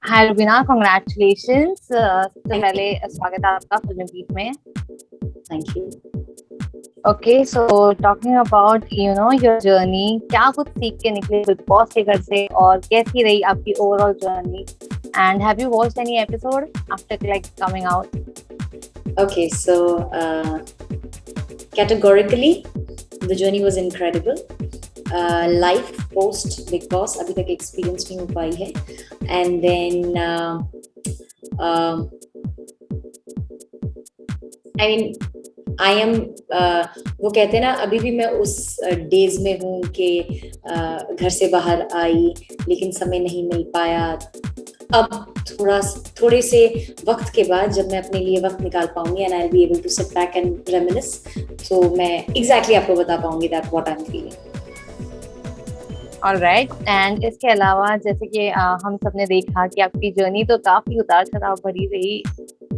हाय Rubina, congratulations. सबसे thank पहले स्वागत है आपका फिल्म बीट में। Thank you. Okay, so talking about your journey, क्या कुछ सीख के निकले बिग बॉस के घर से और कैसी रही आपकी overall journey? And have you watched any episode after like coming out? Okay, so categorically, the journey was incredible. Life post Big Boss अभी तक एक्सपीरियंस नहीं हो पाई है, and then I mean I am वो कहते हैं ना, अभी भी मैं उस डेज में हूँ कि घर से बाहर आई लेकिन समय नहीं मिल पाया। अब थोड़े से वक्त के बाद जब मैं अपने लिए वक्त निकाल पाऊंगी and I will be able to sit back and reminisce, तो मैं एग्जैक्टली आपको बता पाऊंगी that what I am feeling. Alright, and इसके अलावा जैसे कि हम सबने देखा कि आपकी जर्नी तो काफी उतार चढ़ाव भरी रही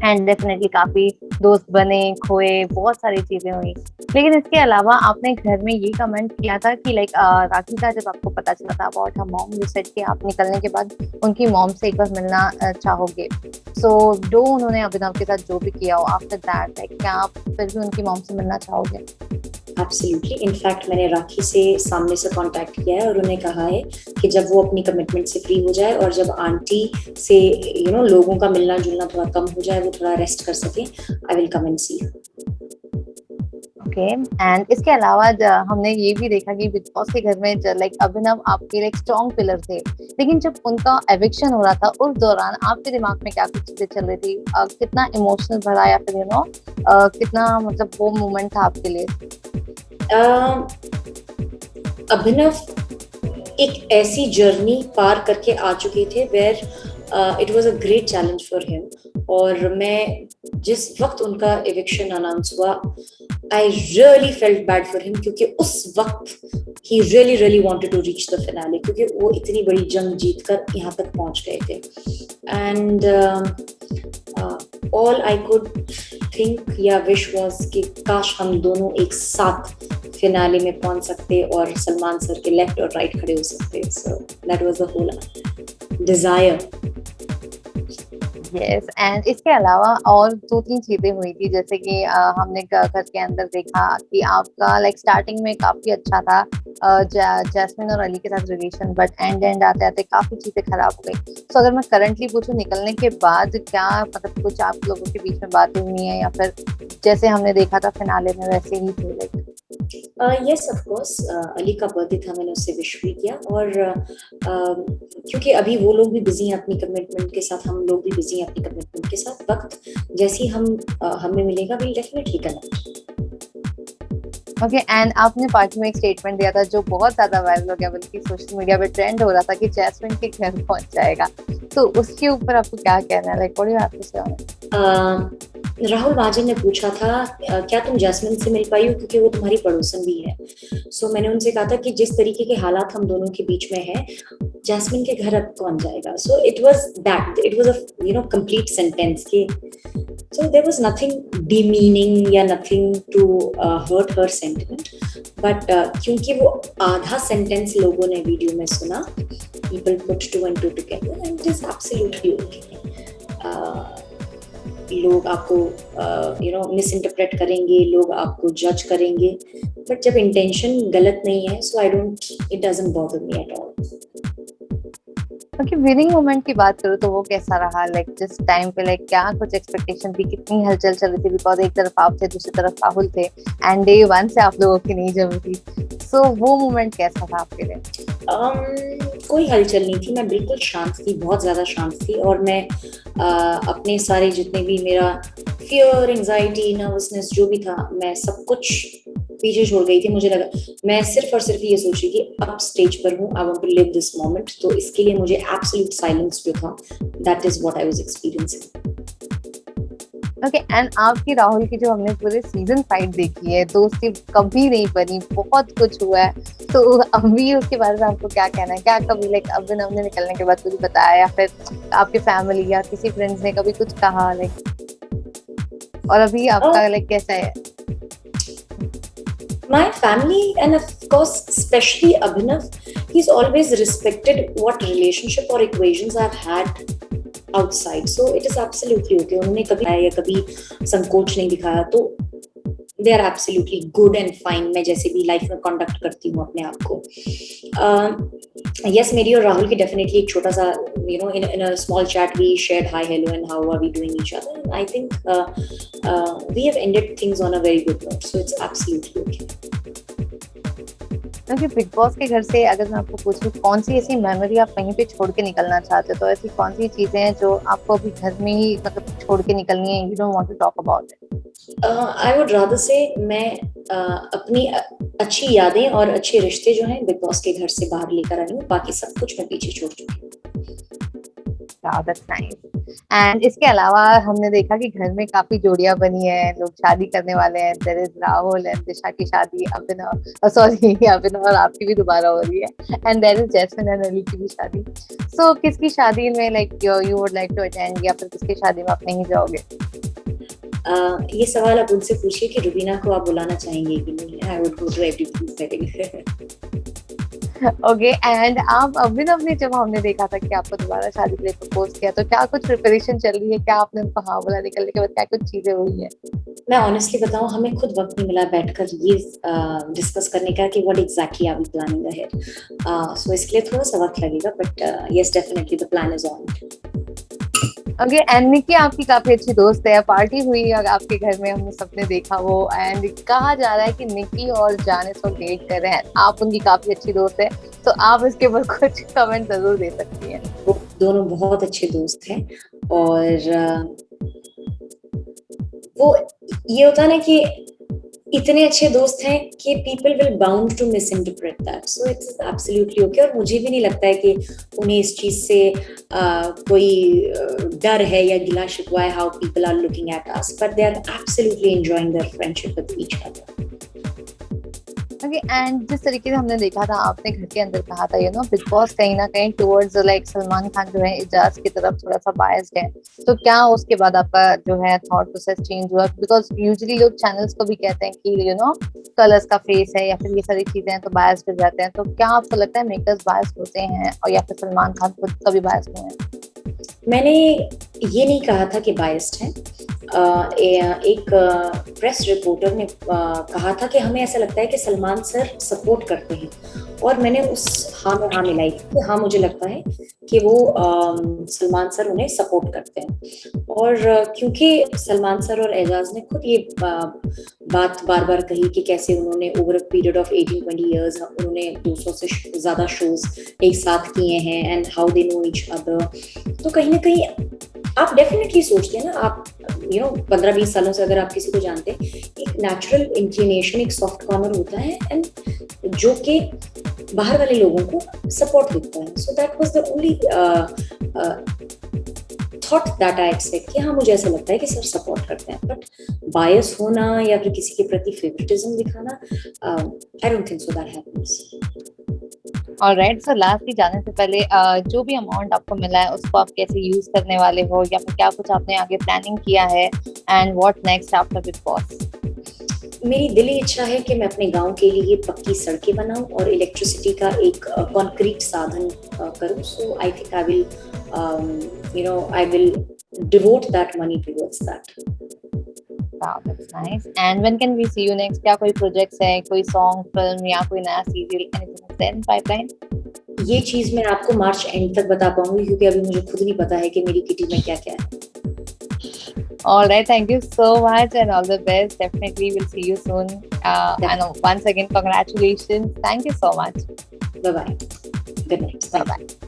एंड डेफिनेटली काफी दोस्त बने, खोए, बहुत सारी चीजें हुई। लेकिन इसके अलावा आपने घर में ये कमेंट किया था कि लाइक राखी का जब आपको पता चला था about her mom, you said कि आप निकलने के बाद उनकी मॉम से एक बार मिलना चाहोगे। सो जो उन्होंने अभिनव के साथ जो भी किया हो आफ्टर दैट, लाइक क्या आप फिर भी उनकी मॉम से मिलना चाहोगे? एब्सोल्युटली। इनफैक्ट मैंने राखी से सामने से कांटेक्ट किया है और उन्हें कहा है कि जब वो अपनी कमिटमेंट से फ्री हो जाए और जब आंटी से लोगों का मिलना जुलना थोड़ा कम हो जाए, वो थोड़ा रेस्ट कर सके, I will come and see. Okay, and इसके अलावा हमने ये भी देखा कि बिग बॉस के घर में लाइक अभिनव आपके लाइक स्ट्रॉन्ग पिलर थे, लेकिन जब उनका एविक्शन हो रहा था उस दौरान आपके दिमाग में क्या कुछ चीजें चल रही थी? कितना इमोशनल भरा या फिर कितना मतलब वो मोमेंट था आपके लिए? अभिनव एक ऐसी जर्नी पार करके आ चुके थे where it was a great challenge for him, और मैं जिस वक्त उनका एविक्शन अनाउंस हुआ, I really felt bad for him, क्योंकि उस वक्त he really really wanted to reach the finale, क्योंकि वो इतनी बड़ी जंग जीतकर यहाँ तक पहुंच गए थे। And all I could think या विश वाज कि काश हम दोनों एक साथ फिनाले में पहुंच सकते और सलमान सर के लेफ्ट और राइट खड़े हो सकते। So that was the whole desire. Yes, and इसके अलावा और दो तीन चीजें हुई थी, जैसे कि हमने घर के अंदर देखा कि आपका लाइक स्टार्टिंग में काफी अच्छा था जैस्मिन और अली के साथ रिलेशन, बट एंड आते आते काफी चीजें खराब हो गई। तो अगर मैं करंटली पूछूं, निकलने के बाद क्या मतलब कुछ आप लोगों के बीच में बातें हुई हैं या फिर जैसे हमने देखा था फिनाले में वैसे ही थे like? Yes of course, Ali का बर्थडे था, मैंने उससे विश भी किया, और क्योंकि अभी वो लोग भी बिजी हैं अपनी कमिटमेंट के साथ, हम लोग भी बिजी हैं अपनी कमिटमेंट के साथ। वक्त जैसे ही हमें मिलेगा, will definitely connect. Okay, and आपने पार्टी में एक स्टेटमेंट दिया था जो बहुत ज्यादा वायरल हो गया, बल्कि सोशल मीडिया पे ट्रेंड हो रहा था कि जैस्मिन के घर पहुंच जाएगा। तो उसके ऊपर आपको क्या कहना है? Like what do you have to say on it? Rahul Mahajan ने पूछा था क्या तुम जैस्मिन से मिल पाई हो, क्योंकि वो तुम्हारी पड़ोसन भी है। सो मैंने उनसे कहा था कि जिस तरीके के हालात हम दोनों के बीच में है, जैस्मिन के घर अब कौन जाएगा। So it was a complete sentence के, so there was nothing demeaning या nothing to hurt her sentiment, but क्योंकि वो आधा सेंटेंस लोगों ने वीडियो में सुना, people put two and two together and it is absolutely okay. लोग आपको मिस इंटरप्रेट करेंगे, लोग आपको जज करेंगे, बट जब इंटेंशन गलत नहीं है, so it doesn't bother me at all. Okay, winning moment की बात करूँ तो वो कैसा रहा? लाइक जिस टाइम पे लाइक क्या कुछ एक्सपेक्टेशन थी, कितनी हलचल चल रही थी, बिकॉज एक तरफ आप थे, दूसरी तरफ राहुल थे एंड डे वन से आप लोगों की नहीं जमी थी। सो वो मोमेंट कैसा था आपके लिए? कोई हलचल नहीं थी, मैं बिल्कुल शांत थी, बहुत ज्यादा शांत थी, और मैं अपने सारे जितने भी मेरा फियर, एंजाइटी, नर्वसनेस जो भी था, मैं सब कुछ पीछे छोड़ गई थी। मुझे लगा मैं सिर्फ और सिर्फ ये सोच रही कि अब स्टेज पर हूँ, I want to live this moment, तो इसके लिए मुझे एब्सोल्यूट साइलेंस जो था, that is what I was experiencing. Okay, and आपकी राहुल की जो हमने पूरे सीजन 5 देखी है, दोस्ती कभी नहीं बनी, बहुत कुछ हुआ है, तो अभी उसके बारे में आपको क्या कहना है? क्या कभी लाइक अभिनव ने निकलने के बाद कुछ बताया या फिर आपके फैमिली या किसी फ्रेंड्स ने कभी कुछ कहा लाइक? और अभी आपका लाइक कैसा है? My family and of course especially Abhinav, he's always respected what relationship or equations I've had outside. So it is absolutely okay. उन्होंने कभी या कभी संकोच नहीं दिखाया, तो they are absolutely good and fine. मैं जैसे भी लाइफ में कंडक्ट करती हूँ अपने आप को. Yes, मेरी और राहुल की डेफिनेटली एक छोटा सा, you know, in a small chat we shared hi, hello and how are we doing each other. And I think we have ended things on a very good note. So it's absolutely okay. क्योंकि big boss के घर से अगर मैं आपको पूछूं कौन सी ऐसी मेमोरी आप कहीं पे छोड़ के निकलना चाहते हो, तो ऐसी कौन सी चीजें हैं जो आपको अभी घर में ही मतलब छोड़ के निकलनी है, you don't want to talk about it? I would rather say मैं अपनी अच्छी यादें और अच्छे रिश्ते जो हैं बिग बॉस के घर से बाहर लेकर आई हूँ, बाकी सब कुछ मैं पीछे छोड़ चुकी हूँ. That's nice. एंड इसके अलावा हमने देखा कि घर में काफी जोड़ियां बनी है, लोग शादी करने वाले हैं. देयर इज राहुल एंड दिशा की शादी, अभिनव सॉरी अभिनव और आपकी भी दोबारा हो रही है. And there is Jasmin and Ali की भी शादी. सो किसकी शादी में like you would like to attend, या फिर किसकी शादी में आप नहीं जाओगे? ये सवाल आप उनसे पूछिए कि रुबीना को आप बुलाना चाहेंगे कि नहीं. I would go to everybody's wedding. Okay. And आप अभिनव ने, जब हमने देखा था कि आपको दोबारा शादी के लिए प्रपोज किया, तो क्या कुछ प्रिपरेशन चल रही है? क्या आपने उनको हाँ बोला निकलने के बाद? क्या कुछ चीजें हुई है? मैं ऑनेस्टली बताऊं, हमें खुद वक्त नहीं मिला बैठकर ये डिस्कस करने का कि what exactly are we planning ahead. So इसके लिए थोड़ा सा वक्त लगेगा, but yes definitely the plan is on. Okay. And Nikki आपकी काफी अच्छी दोस्त है, पार्टी हुई आपके घर में, हमने सबने देखा वो. एंड कहा जा रहा है कि निकी और जान इस वक्त डेट कर रहे हैं. आप उनकी काफी अच्छी दोस्त है, तो आप इसके ऊपर कुछ कमेंट जरूर दे सकती हैं. वो दोनों बहुत अच्छे दोस्त हैं, और वो ये होता है ना कि इतने अच्छे दोस्त हैं कि people will bound to misinterpret that. So it's absolutely okay. और मुझे भी नहीं लगता है कि उन्हें इस चीज से कोई डर है या गिला शिकवा है how people are looking at us, but they are absolutely enjoying their friendship with each other. Okay. And जिस तरीके से हमने देखा था, आपने घर के अंदर कहा था, यू नो, बिग बॉस कहीं ना कहीं टुवर्ड्स लाइक सलमान खान जो है एजाज की तरफ थोड़ा सा बायस्ड है. तो क्या उसके बाद आपका जो है थॉट प्रोसेस चेंज हुआ? बिकॉज यूजुअली लोग चैनल्स को भी कहते हैं कि यू नो कलर्स का फेस है या फिर ये सारी चीजें हैं तो बायस्ड हो जाते हैं. तो क्या आपको लगता है मेकर्स बायस्ड होते हैं, और या फिर सलमान खान खुद कभी बायस्ड हुए हैं? मैंने ये नहीं कहा था कि बायस्ड है. एक प्रेस रिपोर्टर ने कहा था कि हमें ऐसा लगता है कि सलमान सर सपोर्ट करते हैं, और मैंने उस हाँ में हाँ मिलाई कि हाँ मुझे लगता है कि वो सलमान सर उन्हें सपोर्ट करते हैं. और क्योंकि सलमान सर और एजाज ने खुद ये बात बार बार कही कि कैसे उन्होंने over a period of 18-20 years उन्होंने 200 से ज़्यादा शोज एक साथ किए हैं, and how they know each other. तो कहीं ना कहीं आप डेफिनेटली सोचते हैं ना, आप यू नो 15-20 सालों से अगर आप किसी को जानते हैं, एक नेचुरल इंक्लिनेशन, एक सॉफ्ट कॉर्नर होता है, एंड जो कि बाहर वाले लोगों को सपोर्ट देता है. So that was the only thought that I accept कि हाँ मुझे ऐसा लगता है कि सर सपोर्ट करते हैं. बट बायस होना या फिर किसी के प्रति फेवरेटिज्म दिखाना, I don't think so that happens. Alright. So lastly जाने से पहले जो भी अमाउंट आपको मिला है उसको आप कैसे यूज करने वाले हो, या फिर क्या कुछ आपने आगे प्लानिंग किया है, and what next after big boss? मेरी दिली इच्छा है कि मैं अपने गांव के लिए पक्की सड़कें बनाऊं और इलेक्ट्रिसिटी का एक कॉन्क्रीट साधन करूं. So I think I will I will devote that money towards that. Wow, that's nice. And when can we see you next? क्या कोई projects है, कोई song, film या कोई नया serial, anything is there in pipeline? ये चीज मैं आपको मार्च एंड तक बता पाऊंगी, क्योंकि अभी मुझे खुद नहीं पता है कि मेरी किटी में क्या क्या है. All right, thank you so much and all the best. Definitely we'll see you soon. And once again, congratulations. Thank you so much. Bye bye. Good night. Bye bye.